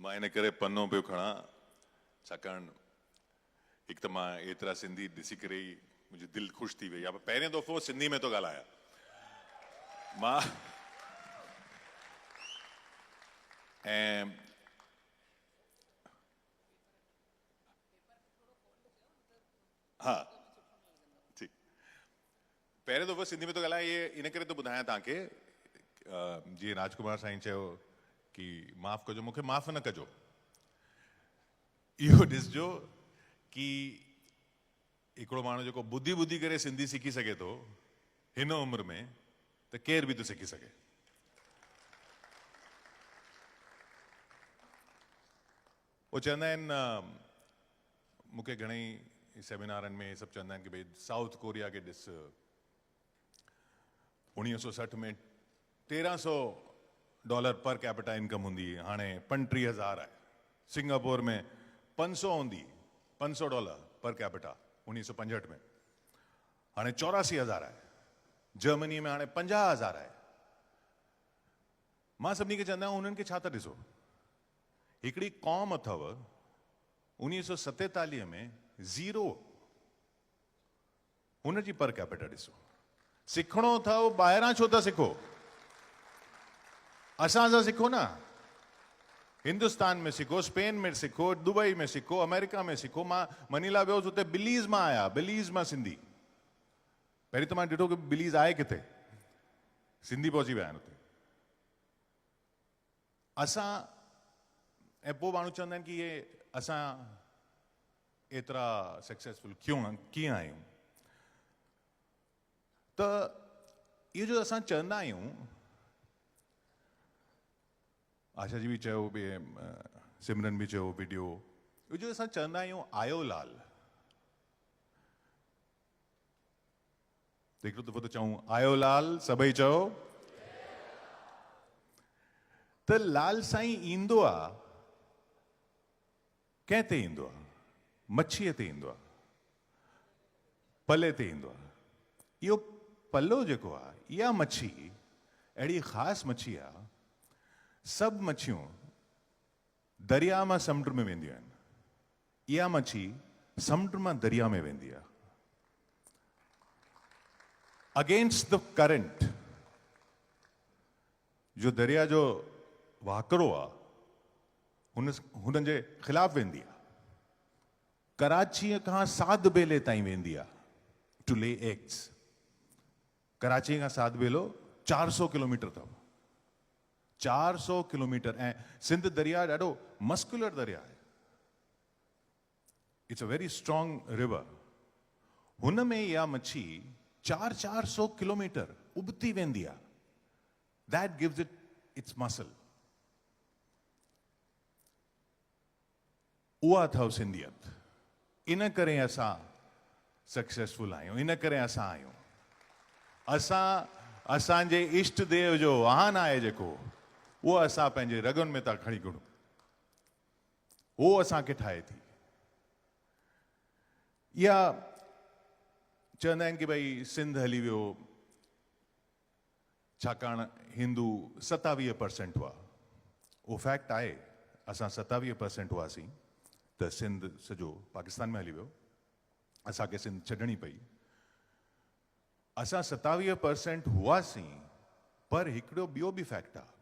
मां इन करे पन्नो पियो खणा छाकाणि हिकु त मां एतिरा सिंधी ॾिसी करे ई मुंहिंजी दिलि ख़ुशि थी वई आहे। पहिरें दफ़ो सिंधी में थो ॻाल्हायां मां। ऐं हा ठीकु, पहिरें दफ़ो सिंधी में थो ॻाल्हायां। इहे इन करे थो ॿुधायां तव्हांखे, जीअं राजकुमार साईं चयो कि माफ़ु कजो, मूंखे माफ़ु न कजो। इहो ॾिसजो कि हिकिड़ो माण्हू जेको ॿुधी ॿुधी करे सिंधी सिखी सघे थो हिन उमिरि में, त केर बि थो सिखी सघे। वो चवंदा आहिनि, मूंखे घणेई सेमिनारनि में सभु चवंदा आहिनि कि भई साउथ कोरिया खे ॾिस, 1960 में $1300 पर कैपिटा इनकम हूंदी, हाणे 35,000 आहे। सिंगापुर में 500 हूंदी, $500 पर कैपिटा 1965 में, हाणे 84,000 आहे। जर्मनी में हाणे 50,000 आहे। मां सभिनी खे चवंदा आहियूं उन्हनि खे छा था ॾिसो। हिकिड़ी क़ौम अथव 1947 में 0, हुनजी पर कैपिटा ॾिसो। सिखणो अथव ॿाहिरां छो था सिखो, असां सां सिखो न। हिंदुस्तान में सिखो, स्पेन में सिखो, दुबई में सिखो, अमेरिका में सिखो। मां मनीला वियोसि, हुते बिलीज़ मां आया, बिलीज़ मां सिंधी। पहिरीं त मां ॾिठो कि बिलीज़ आहे किथे, सिंधी पहुची विया आहिनि हुते। असां ऐं पोइ माण्हू चवंदा आहिनि कि इहे असां एतिरा सक्सेसफुल कीअं आहियूं। त इहो जो असां चवंदा आहियूं, आशा जी बि चयो, सिमरन बि चयो वीडियो, इहो जो असां चवंदा आहियूं आयो लाल, त हिकिड़ो दफ़ो त चऊं आयो लाल, सभई चयो। त लाल साईं ईंदो आहे, कंहिं ते ईंदो आहे? मच्छीअ ते ईंदो आहे, पले ते ईंदो आहे। इहो पलो जेको आहे, इहा मच्छी अहिड़ी ख़ासि मच्छी आहे, सभु मच्छियूं दरिया मां समुंड में वेंदियूं आहिनि, इहा मच्छी समुंड मां दरिया में वेंदी आहे। अगेंस्ट द करंट, जो दरिया जो वाकिरो आहे हुन जे ख़िलाफ़ वेंदी आहे। कराचीअ खां साध बेले ताईं वेंदी आहे टू ले एग्स। कराची खां साध बेलो 400 किलोमीटर अथव, 400 किलोमीटर। ऐं सिंध दरिया ॾाढो मस्कुलर दरिया आहे, it's a very strong river. हुन में इहा मच्छी 400 किलोमीटर उबती वेंदी आहे। That gives it it's muscle. उहा अथव सिंधियत। इन करे असां सक्सेसफुल आहियूं, इन करे असां आहियूं। असांजे इष्ट देव जो वाहन आहे जेको, उहो असां पंहिंजे रगुनि में था खणी घुरूं, उहो असांखे ठाहे थी। या चवंदा आहिनि कि भई सिंध हली वियो छाकाणि हिंदू 27% हुआ। उहो फैक्ट आहे, असां 27% हुआसीं त सिंध सॼो पाकिस्तान में हली वियो, असांखे सिंध छॾणी पई। असां 27% हुआसीं, पर हिकिड़ो ॿियो बि फैक्ट आहे,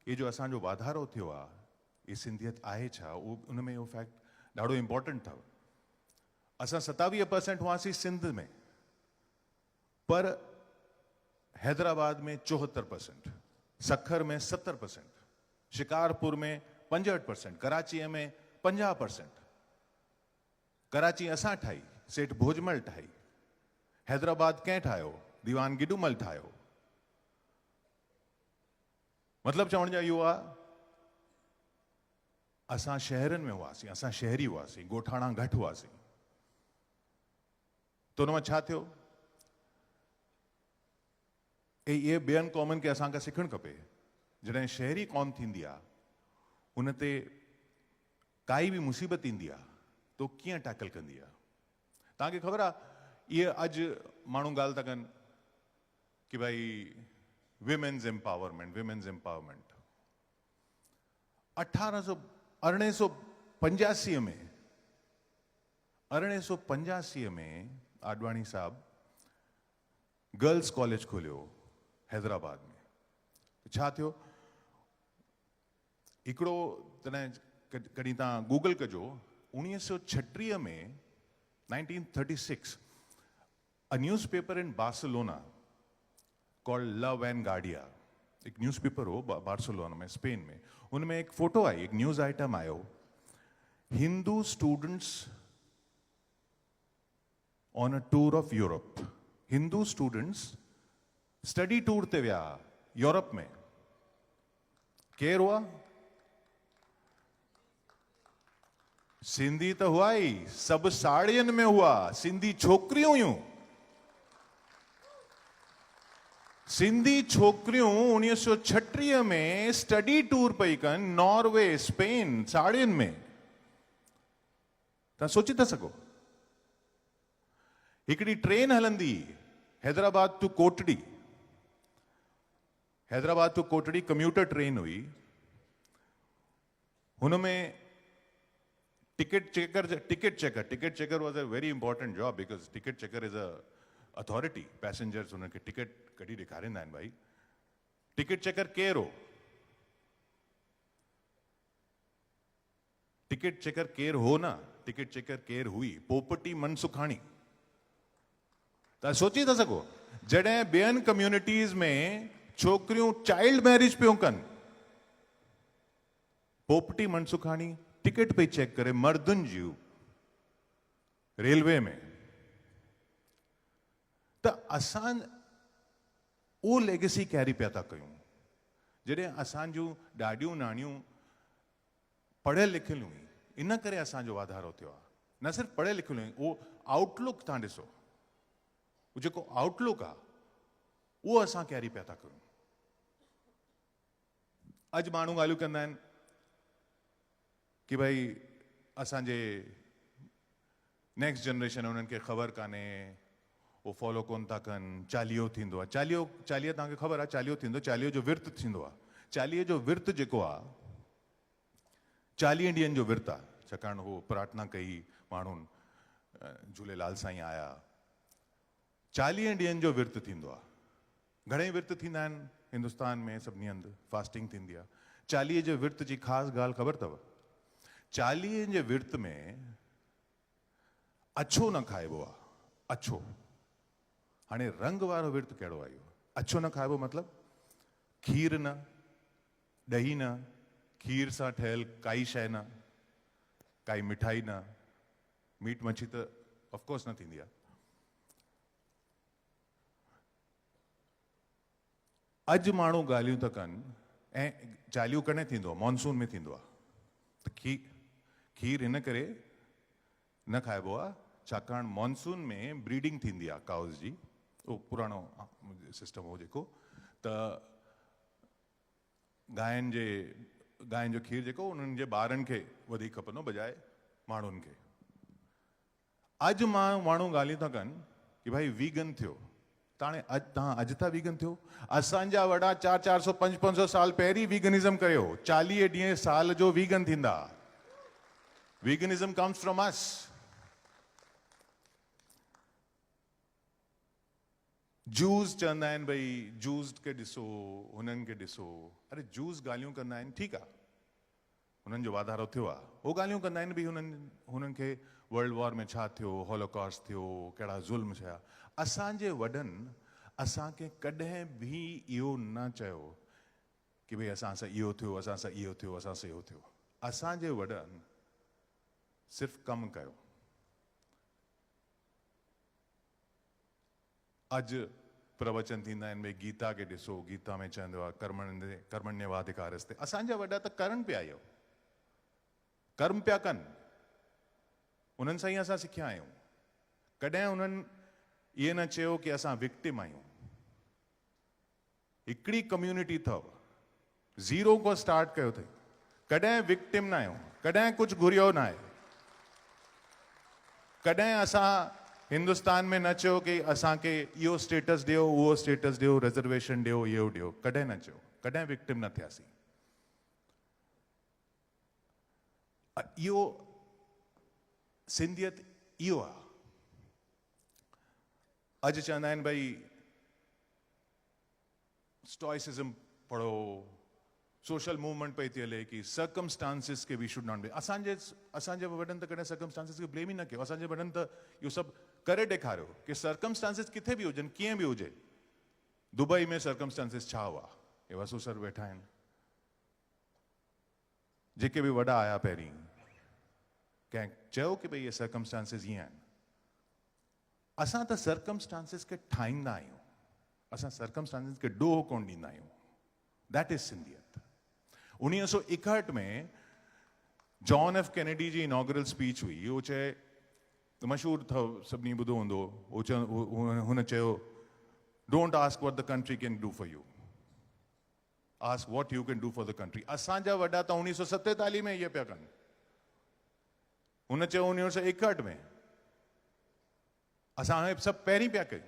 इहे जो असांजो वाधारो थियो आहे, इहा सिंधियत आहे छा, उन में इहो फैक्ट ॾाढो इम्पोर्टेंट अथव। असां 27% हुआसीं सिंध में, पर हैदराबाद में 74%, सखर में 70%, शिकारपुर में 65%, कराचीअ में 50%। कराची असां ठाही, सेठ भोजमल ठाही। हैदराबाद कंहिं ठाहियो? दीवान गिडूमल ठाहियो। मतिलबु चवण जो इहो आहे, असां शहरनि में हुआसीं, असां शहरी हुआसीं, ॻोठाणा घटि हुआसीं। त हुन मां छा थियो? ऐं इहे ॿियनि क़ौमुनि खे असांखां सिखणु खपे। जॾहिं शहरी क़ौम थींदी आहे, हुन ते काई बि मुसीबत ईंदी आहे तो कीअं टैकल कंदी आहे। तव्हांखे ख़बर आहे, इहे अॼु माण्हू ॻाल्हि था कनि कि भई विमेन्स एम्पावरमेंट, विमेन्स एम्पावरमेंट। 1885 में 1885 में आडवाणी साहब गर्ल्स कॉलेज खोलियो हैदराबाद में। छा थियो हिकिड़ो तॾहिं कॾहिं तव्हां गूगल कजो 1936 में 1936 a newspaper in Barcelona called La Vanguardia, एक न्यूज़पेपर हो बार्सिलोना में स्पेन में, उनमें एक फोटो आई, एक न्यूज़ आइटम आयो, Hindu students on a tour of Europe. Hindu students study tour ते विया यूरोप में। केर हुआ? सिंधी तो हुआ ही, सब साड़ियन में हुआ, सिंधी छोकरियों हुयूं। सिंधी छोकरियों 1936 में स्टडी टूर पई कन नॉर्वे स्पेन साड़ियन में। तव्हां सोचे था सघो हिकिड़ी ट्रेन हलंदी Hyderabad to Kotri, Hyderabad to Kotri commuter train हुई, हुनमें ticket checker was a very important job because ticket checker is a authority. Passengers उनखे टिकट कढी ॾेखारींदा आहिनि भाई। टिकट चेकर केर हो? टिकट चेकर केर हो ना, टिकट चेकर केर हुई? पोपटी मनसुखाणी। तव्हां सोची था सघो जॾहिं ॿियनि कम्युनिटीज़ में छोकिरियूं चाइल्ड मैरिज पियूं कनि, पोपटी मनसुखाणी टिकट पई चेक करे मर्दुनि जूं रेलवे में। त असां उहो लेगेसी कैरी पिया था कयूं। जॾहिं असांजूं ॾाॾियूं नानियूं पढ़ियल लिखियल हुई, इन करे असांजो वाधारो थियो आहे। न सिर्फ़ु पढ़ियल लिखियल हुई, उहो आउटलुक तव्हां ॾिसो, उहो जेको आउटलुक आहे उहो असां कैरी पिया था कयूं। अॼु माण्हू ॻाल्हियूं कंदा आहिनि कि भाई असांजे नेक्स्ट जनरेशन उन्हनि खे ख़बर कान्हे, वो फॉलो कोन था कनि। चालीहो थींदो आहे, चालीहो तव्हांखे ख़बर आहे चालीहो थींदो, चालीहो जो विर्त थींदो आहे। चालीहे जो विर्त जेको आहे 40 ॾींहंनि जो विर्त आहे, छाकाणि उहो प्रार्थना कई, माण्हुनि झूलेलाल साईं आया। 40 ॾींहंनि जो विर्त थींदो आहे। घणेई विर्त थींदा आहिनि हिंदुस्तान में, सभिनी हंधि फास्टिंग थींदी आहे। 40 जे विर्त जी ख़ासि ॻाल्हि ख़बर अथव? 40 जे विर्त में अछो न खाइबो आहे। अछो, हाणे रंग वारो विर्त कहिड़ो आहे इहो? अछो न खाइबो मतिलबु खीर न, ॾही न, खीर सां ठहियल काई शइ न, काई मिठाई न, मीट मच्छी त ऑफकोर्स न थींदी आहे। अॼु माण्हू ॻाल्हियूं था कनि, ऐं चालीहो कॾहिं थींदो आहे? मॉनसून में थींदो आहे। त खीर हिन करे न खाइबो आहे छाकाणि मॉनसून में ब्रीडिंग थींदी आहे काउज़ जी। उहो पुराणो सिस्टम हो जेको, त गांयुनि जो खीर जेको उन्हनि जे ॿारनि खे वधीक खपंदो बजाए माण्हुनि खे। अॼु माण्हू ॻाल्हियूं था कनि कि भाई वीगन थियो। तव्हां अॼु था वीगन थियो? असांजा वॾा 400 500 साल पहिरीं वीगनिज़म कयो। 40 ॾींहं साल जो वीगन थींदा। वीगनिज़म कम्स फ्रॉम अस। जूस चवंदा आहिनि भई जूस खे ॾिसो, हुननि खे ॾिसो। अरे जूस ॻाल्हियूं कंदा आहिनि, ठीकु आहे, हुननि जो वाधारो थियो आहे। उहो ॻाल्हियूं कंदा आहिनि भई हुननि खे वर्ल्ड वॉर में छा थियो, हॉलोकॉस्ट थियो, कहिड़ा ज़ुल्म थिया। असांजे वॾनि असांखे कॾहिं बि इहो न चयो कि भई असां सां इहो थियो, असां सां इहो थियो, असां सां इहो थियो। असांजे वॾनि सिर्फ़ु कमु कयो। अॼु प्रवचन थींदा आहिनि भई गीता खे ॾिसो, गीता में चवंदो आहे कर्मण्येवाधिकारस्ते। असांजा वॾा त करनि पिया, इहो कर्म पिया कनि। उन्हनि सां ई असां सिखिया आहियूं। कॾहिं उन्हनि इहे न चयो कि असां विक्टिम आहियूं। हिकिड़ी कम्युनिटी अथव, ज़ीरो खां स्टार्ट कयो अथई। कॾहिं विक्टिम न आहियूं, कॾहिं कुझु घुरियो न आहे। कॾहिं असां हिंदुस्तान में न चयो कि असांखे इहो स्टेटस ॾियो, उहो स्टेटस ॾियो, रिजर्वेशन ॾियो, इहो ॾियो। कॾहिं न चयो, कॾहिं विक्टिम न थियासीं। इहो सिंधियत इहो आहे। अॼु चवंदा आहिनि भई स्टॉइसिज्म पढ़ो, सोशल मूवमेंट पई थी हले कि सर्कमस्टांसिस के वी शुड नॉट बी। असांजे वॾनि त कॾहिं सर्कमस्टांसिस खे ब्लेम ई न कयो। असांजे वॾनि त इहो सभु करे ॾेखारियो कि सर्कमस्टांसिस किथे बि हुजनि, कीअं बि हुजे। दुबई में सर्कमस्टांसिस छा हुआ? हे वसु सर वेठा आहिनि, जेके बि वॾा आया पहिरीं, कंहिं चयो कि भई इहे सर्कमस्टांसिस ईअं आहिनि। असां त सर्कमस्टांसिस खे ठाहींदा आहियूं, असां सर्कमस्टांसिस खे ॾोह कोन ॾींदा आहियूं। दैट इज सिंधियत। 1961 में जॉन एफ कैनेडी जी इनॉग्रल स्पीच हुई। उहो चए, मशहूरु अथव, सभिनी ॿुधो हूंदो। हुन चयो, don't ask what the country can do for you, ask what you can do for the country. असांजा वॾा त 1947 में इहे पिया कनि। हुन चयो 1961 में, असां हाणे सभु पहिरीं पिया कयूं।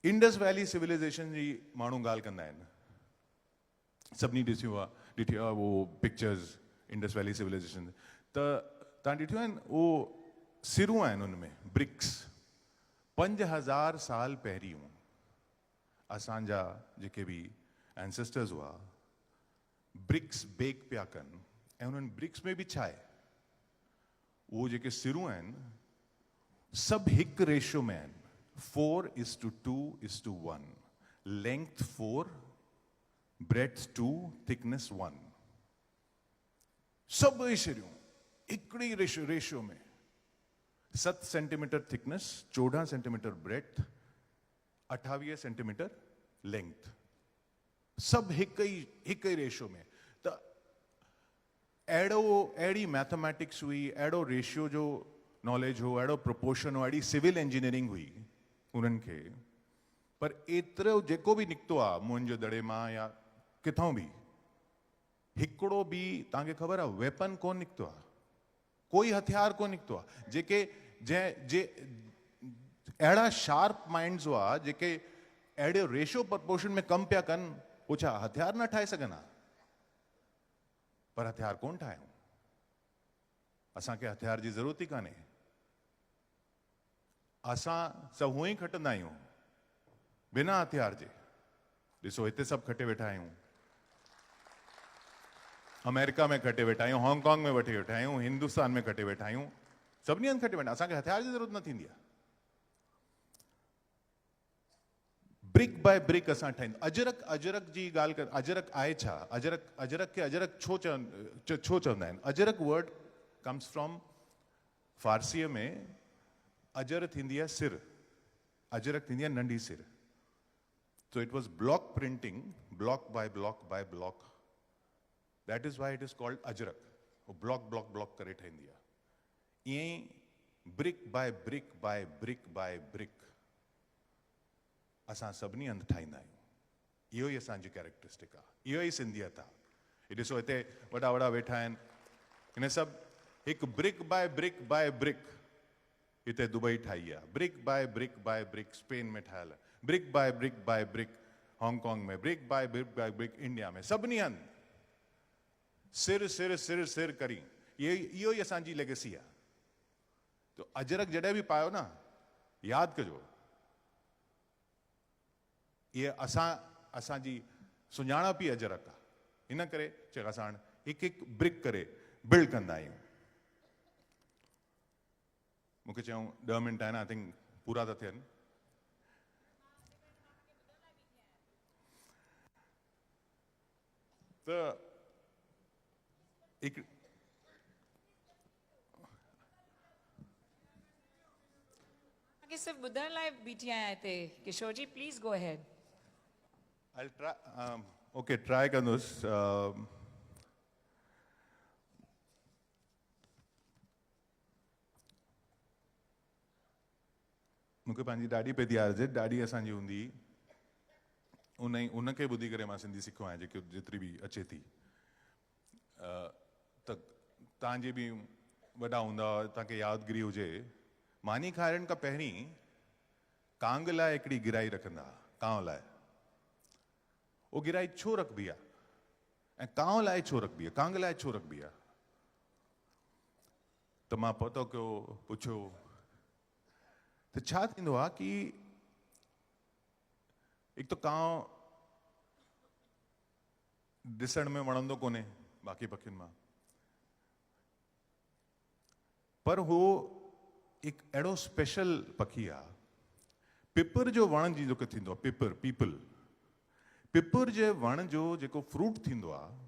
इंडस वैली सिविलाइजेशन जी माण्हू ॻाल्हि कंदा आहिनि, सभिनी ॾिसियो आहे उहो पिक्चर्स इंडस वैली सिविलाइजेशन। त तव्हां ॾिठियूं आहिनि उहो सिरूं आहिनि उनमें ब्रिक्स। 5000 साल पहिरियों असांजा जेके बि एंसेस्टर्स हुआ ब्रिक्स बेक पिया कनि, ऐं उन्हनि ब्रिक्स में बि छा आहे, उहो जेके सिरूं आहिनि सभु हिकु रेशियो में आहिनि। 4:2:1, लेंथ 4, ब्रेथ 2, थिकनेस 1। सभु सिरियूं हिकिड़ी रेशियो में। 7 centimetre thickness, 14 centimetre breath, 28 centimetre length, सभु हिकु ई रेशियो में। त अहिड़ी मैथमेटिक्स हुई, अहिड़ो रेशियो जो नॉलेज हो, अहिड़ो प्रोपोर्शन हो, अहिड़ी सिविल इंजीनियरिंग हुई उन्हनि खे। पर एतिरो जेको बि निकितो आहे मुंहिंजे दड़े मां या किथां बि, हिकिड़ो बि तव्हांखे ख़बर आहे वेपन कोन निकितो आहे, कोई हथियार कोन निकितो आहे। अहिड़ा शार्प माइंड्स हुआ जेके अहिड़े रेशियो प्रपोर्शन में कमु पिया कनि, उहो छा हथियार न ठाहे सघनि हा? पर हथियार कोन ठाहियूं। असांखे हथियार जी ज़रूरत ई कान्हे। असां सभु हूअं ई खटंदा आहियूं बिना हथियार जे। ॾिसो हिते सभु खटे वेठा आहियूं, अमेरिका में खटे वेठा आहियूं, हांगकांग में वठी वेठा आहियूं, हिंदुस्तान में खटे वेठा आहियूं, सभिनी हंधि खटे वेठा। असांखे हथियार जी ज़रूरत न थींदी आहे। ब्रिक बाय ब्रिक असां ठाहींदा। अजरक जी ॻाल्हि कर, अजरक आहे छा? अजरक खे अजरक छो चवंदा आहिनि? अजरक वर्ड कम्स फ्रॉम फारसीअ में अजर थींदी आहे सिर, अजरक थींदी आहे नंढी सिर। So it was block printing, block by block by block. That is why it is called ajrak. वो block करे ठाहींदी आहे। ईअं brick by brick by brick by brick असां सभिनी हंधि ठाहींदा आहियूं। इहो ई असांजी कैरेक्टरिस्टिक आहे, इहो ई सिंधियत आहे। ॾिसो हिते वॾा वॾा वेठा आहिनि, हिन सभु हिकु ब्रिक बाय ब्रिक हिते दुबई ठाही आहे, ब्रिक बाय ब्रिक स्पेन में ठहियल आहे, ब्रिक बाय ब्रिक हांगकांग में, ब्रिक बाय ब्रिक इंडिया में। सभिनी हंधि सिर करी इहो ई असांजी लेगेसी आहे। तो अजरक जॾहिं बि पायो न, यादि कजो इहे असांजी सुञाणप ई अजरक आहे। इन करे चयो असां हाणे हिकु ब्रिक करे बिल्ड कंदा आहियूं। मूंखे चयूं 10 मिंट आहिनि, आई थिंक पूरा था थियनि। त हिकु सिर्फ ॿुधण लाइ बीठी आहियां हिते। Kishore ji please go ahead. I'll try, okay, try कंदुसि। मूंखे पंहिंजी ॾाढी पेई यादि अचे, ॾाढी असांजी हूंदी, उनखे ॿुधी करे मां सिंधी सिखियो आहियां, जेतिरी बि अचे थी। त तव्हांजे बि वॾा हूंदा, तव्हांखे यादगिरी हुजे, मानी खाइण खां पहिरीं कांग लाइ हिकिड़ी गिराई रखंदा, कांव लाइ। वो गिराई छो रखबी आहे? ऐं कांव लाइ छो रखबी आहे, कांग लाइ छो रखबी आहे? त मां पतो कयो, पुछियो त छा थींदो आहे कि हिकु त कांव ॾिसण में वणंदो कोन्हे बाक़ी पखियुनि मां, पर हू हिकु अहिड़ो स्पेशल पखी आहे। पिपर जो वण जी जेको थींदो आहे, पिपर जे वण जो जेको फ्रूट थींदो आहे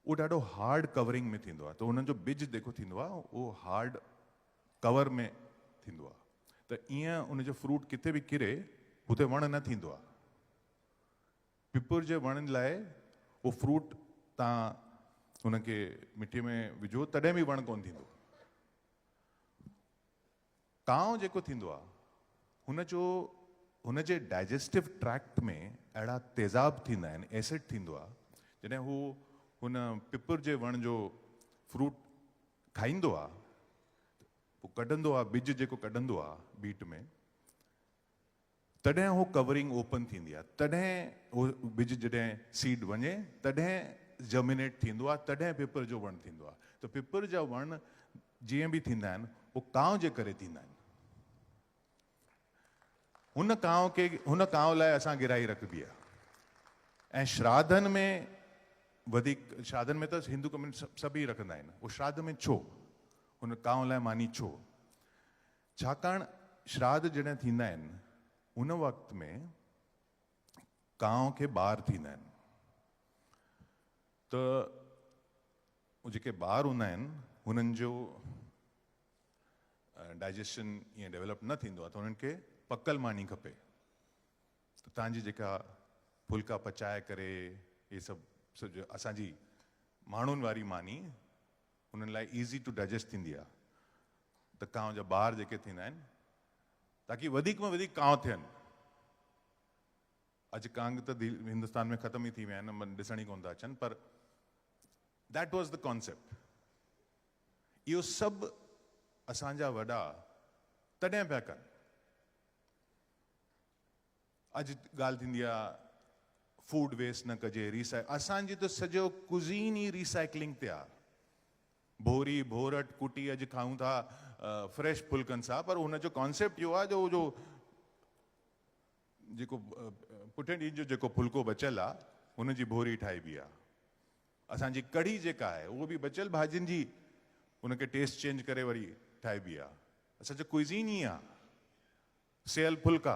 उहो ॾाढो हार्ड कवरिंग में थींदो आहे, त हुननि जो बिज जेको थींदो आहे उहो हार्ड कवर में थींदो आहे, त ईअं उनजो फ्रूट किथे बि किरे हुते वण न थींदो आहे। पिपर जे वण लाइ उहो फ्रूट तव्हां हुनखे मिटीअ में विझो तॾहिं बि वण कोन थींदो। कांव जेको थींदो आहे हुनजे डाइजेस्टिव ट्रैक्ट में अहिड़ा तेज़ाब थींदा आहिनि, एसिड थींदो आहे, जॾहिं हू हुन पिपर जे वण जो फ्रूट खाईंदो आहे, पोइ कढंदो आहे, बिज जेको कढंदो आहे बीट में, तॾहिं हू कवरिंग ओपन थींदी आहे, तॾहिं हू बिज जॾहिं सीड वञे तॾहिं जर्मिनेट थींदो आहे, तॾहिं पिपर जो वण थींदो आहे। त पिपर जा वण जीअं बि थींदा आहिनि उहो कांव जे करे थींदा आहिनि। हुन कांव लाइ असां गिराई रखबी आहे। ऐं श्राद्धनि में त हिंदू कम्युनिटी सभई रखंदा आहिनि। उहो श्राद्ध में छो, हुन कांव लाइ मानी छो? छाकाणि श्राद्ध जॾहिं थींदा आहिनि उन वक़्त में कांव खे ॿार थींदा आहिनि, त जेके ॿार हूंदा आहिनि हुननि जो डाइजेशन ईअं डेवलप न थींदो आहे, त हुननि खे पकल मानी खपे। त तव्हांजी जेका फुल्का पचाए करे इहे सभु असांजी माण्हुनि वारी मानी हुननि लाइ ईज़ी टू डाइजेस्ट थींदी आहे, त कांव जा ॿार जेके थींदा आहिनि ताकी वधीक में वधीक कांव थियनि। अॼु कांग त हिंदुस्तान में ख़तम ई थी विया आहिनि, ॾिसण ई कोन था अचनि, पर दैट वॉज द कॉन्सेप्ट। इहो सभु असांजा वॾा तॾहिं पिया कनि। अॼु ॻाल्हि थींदी आहे फूड वेस्ट न कजे, असांजी त सॼो कुज़ीन ई रिसाइकलिंग ते आहे। भोरी भोरट कुटी अॼु खाऊं था फ्रेश फुल्कनि सां, पर हुनजो कॉन्सेप्ट इहो आहे जो जेको पुठे ॾींहं जो जेको फुल्को बचियल आहे हुनजी भोरी ठाहिबी आहे। असांजी कढ़ी जेका आहे उहो बि बचियल भाॼियुनि जी हुनखे टेस्ट चेंज करे वरी ठाहिबी आहे। असांजो कुज़ीन ई आहे सेयल फुल्का।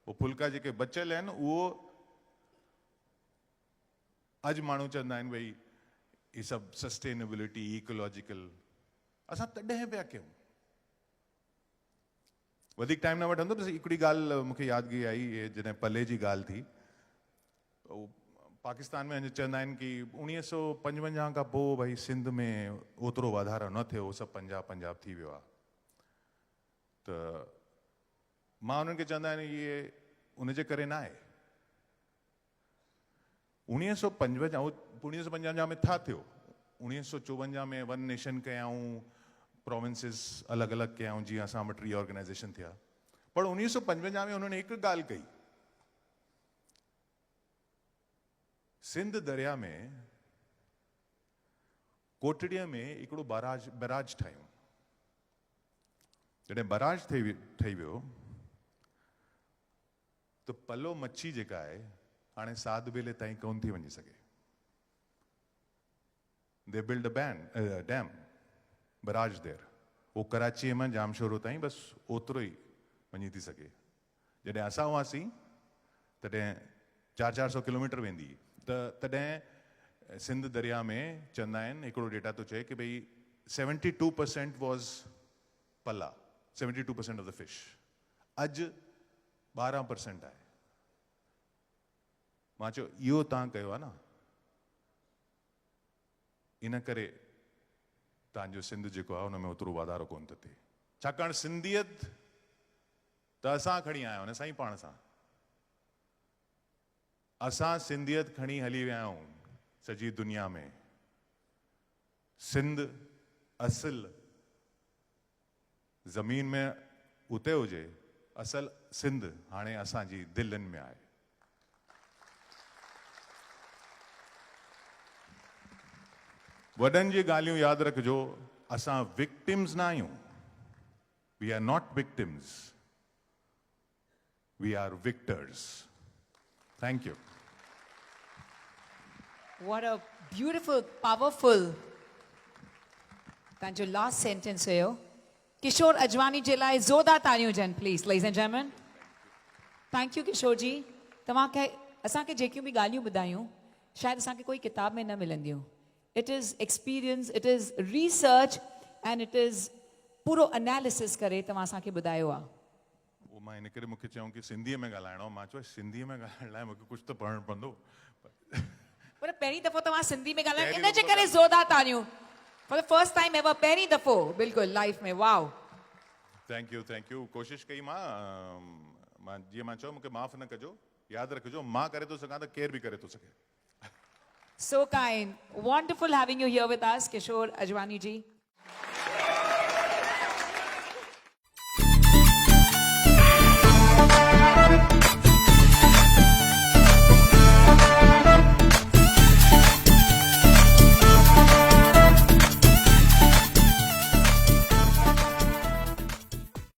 उहो फुल्का जेके बचियल आहिनि उहो अॼु माण्हू चवंदा आहिनि भई ही सभु सस्टेनेबिलिटी इकोलॉजिकल, असां तॾहिं पिया कयूं। वधीक टाइम न वठंदो, बसि हिकिड़ी ॻाल्हि मूंखे यादगिरी आई, जॾहिं पले जी ॻाल्हि थी। पाकिस्तान में अॼु चवंदा आहिनि कि 1955 खां पोइ भई सिंध में ओतिरो वाधारो न थियो, उहो सभु पंजाब थी वियो आहे। त मां उन्हनि खे चवंदा आहिनि इहे उनजे करे न आहे। 1955 में छा थियो? 1954 में वन नेशन कयाऊं, प्रोविंसिस अलॻि अलॻि कयाऊं, जीअं असां वटि रीऑर्गनाइज़ेशन थिया। पर 1955 में हुननि हिकु ॻाल्हि कई, सिंध दरिया में कोटड़ीअ में हिकिड़ो बैराज ठाहियूं। जॾहिं बैराज ठही वियो त पलो मच्छी जेका आहे हाणे साध बेले ताईं कोन थी वञी सघे। They build a dam barrage there. वो कराची में जामशोरो ताईं बसि ओतिरो ई वञी थी सघे। जॾहिं असां हुआसीं तॾहिं 400 किलोमीटर वेंदी, त तॾहिं सिंध दरिया में चवंदा आहिनि, हिकिड़ो डेटा थो चए कि भई 72% वॉज पला, 72% ऑफ द फिश। अॼु 12% आहे। मां चयो इहो तव्हां कयो आहे न, इन करे तव्हांजो सिंध जेको आहे हुन में ओतिरो वाधारो कोन थो थिए। छाकाणि सिंधियत त असां खणी आया आहियूं न साईं पाण सां। असां सिंधियत खणी हली विया आहियूं सॼी दुनिया में। सिंध असल ज़मीन में उते हुजे, असल सिंध हाणे असांजी दिलनि में आहे। वॾनि जी ॻाल्हियूं यादि रखिजो, असां विक्टिम्स न आहियूं. We are not victims, we are victors. Thank you. What a beautiful, powerful. तव्हांजो लास्ट सेंटेंस हुयो. किशोर अजवानी जे लाइ ज़ोरदार तालियूं हुजनि please, ladies and gentlemen. Thank you Kishore ji. तव्हांखे असांखे जेकियूं बि ॻाल्हियूं ॿुधायूं शायदि असांखे कोई किताब में न मिलंदियूं. It is experience, it is research and it is पूरो एनालिसिस करे तव्हां असांखे ॿुधायो आहे. उहो मां इन करे मूंखे चयूं की सिंधीअ में ॻाल्हाइणो. मां चयो सिंधीअ में ॻाल्हाइण लाइ मूंखे कुझु त पढ़णु पवंदो. पर पहिरीं दफ़ो तव्हां सिंधी में ॻाल्हायो, पहिरीं इन जे दफ़ो करे ज़ोरदार तालियूं. For the first time ever, पहिरीं दफ़ो बिल्कुलु लाइफ में. वाओ. Thank you. कोशिशि कई मां जीअं मां चयो मूंखे माफ़ु न कजो. यादि रखिजो, मां करे थो सघां त केरु बि करे थो सघे. So kind. Wonderful having you here with us, Kishore Ajwani ji.